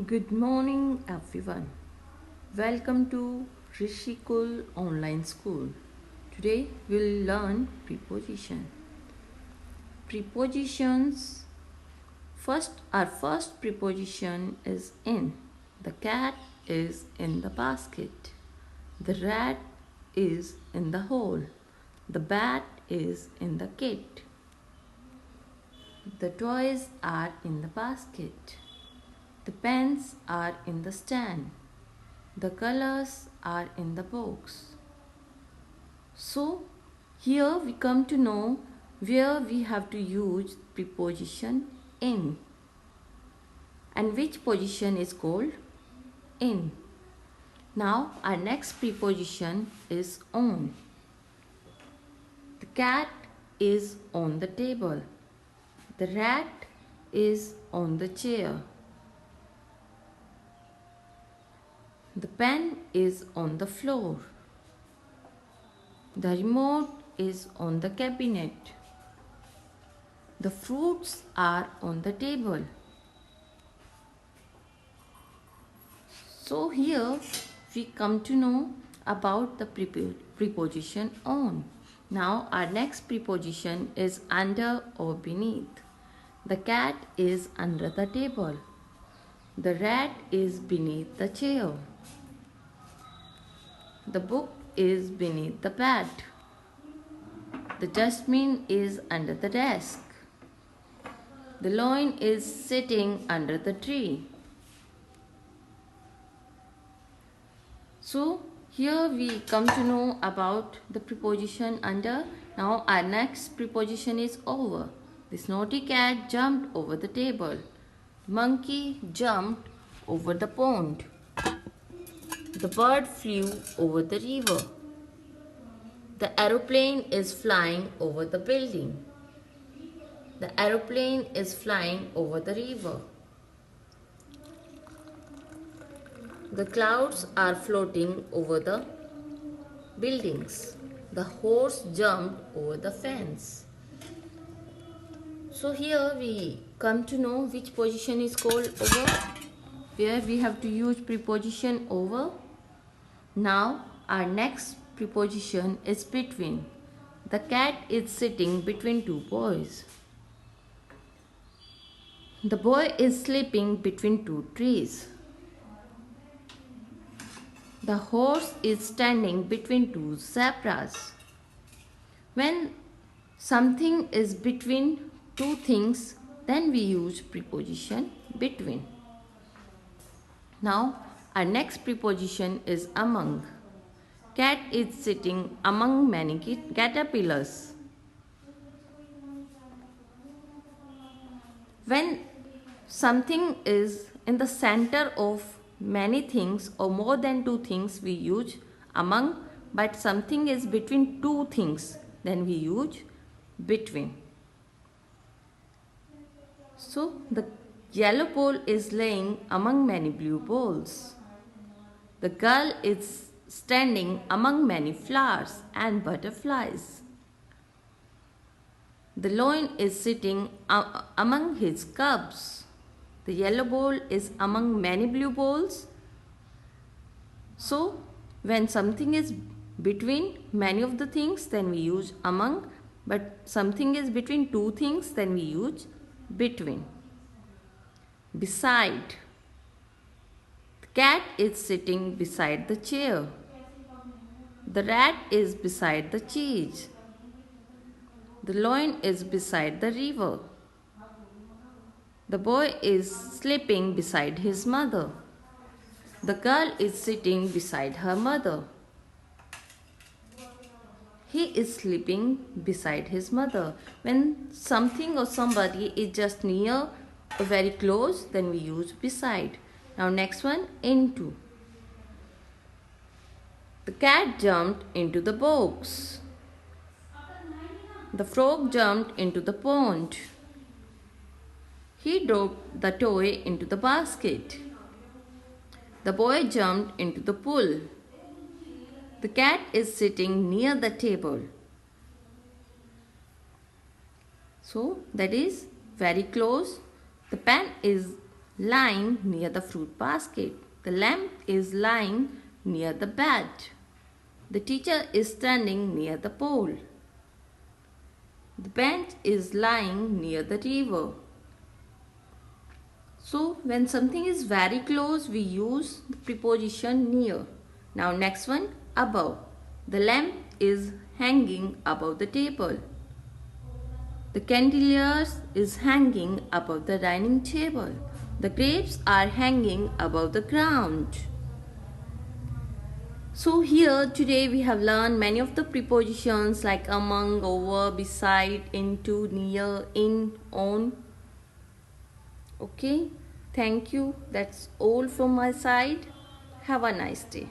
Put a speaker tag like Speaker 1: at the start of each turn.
Speaker 1: Good morning, everyone. Welcome to Rishikul Online School. Today we'll learn preposition. Prepositions. Our first preposition is in. The cat is in the basket. The rat is in the hole. The bat is in the kit. The toys are in the basket. The pens are in the stand. The colors are in the box. So, here we come to know where we have to use preposition in. And which position is called in. Now, our next preposition is on. The cat is on the table. The rat is on the chair. The pen is on the floor. The remote is on the cabinet. The fruits are on the table. So here we come to know about the preposition on. Now our next preposition is under or beneath. The cat is under the table. The rat is beneath the chair. The book is beneath the bed. The dustbin is under the desk. The lion is sitting under the tree. So here we come to know about the preposition under. Now our next preposition is over. This naughty cat jumped over the table. The monkey jumped over the pond. The bird flew over the river. The aeroplane is flying over the building. The aeroplane is flying over the river. The clouds are floating over the buildings. The horse jumped over the fence. So here we come to know which position is called over, where we have to use preposition over. Now our next preposition is between. The cat is sitting between two boys. The boy is sleeping between two trees. The horse is standing between two zebras. When something is between two things, then we use preposition between. Now our next preposition is among. Cat is sitting among many caterpillars. When something is in the center of many things or more than two things, we use among, but something is between two things, then we use between. So the yellow ball is laying among many blue balls. The girl is standing among many flowers and butterflies. The lion is sitting among his cubs. The yellow ball is among many blue balls. So, when something is between many of the things, then we use among. But something is between two things, then we use between. Beside. The cat is sitting beside the chair. The rat is beside the cheese. The lion is beside the river. The boy is sleeping beside his mother. The girl is sitting beside her mother. He is sleeping beside his mother. When something or somebody is just near or very close, then we use beside. Now next one, into. The cat jumped into the box. The frog jumped into the pond. He dropped the toy into the basket. The boy jumped into the pool. The cat is sitting near the table. So that is very close. The pen is lying near the fruit basket. The lamp is lying near the bed. The teacher is standing near the pole. The bench is lying near the river. So when something is very close, we use the preposition near. Now next one, above. The lamp is hanging above the table. The chandelier is hanging above the dining table. The grapes are hanging above the ground. So here today we have learned many of the prepositions like among, over, beside, into, near, in, on. Okay, thank you. That's all from my side. Have a nice day.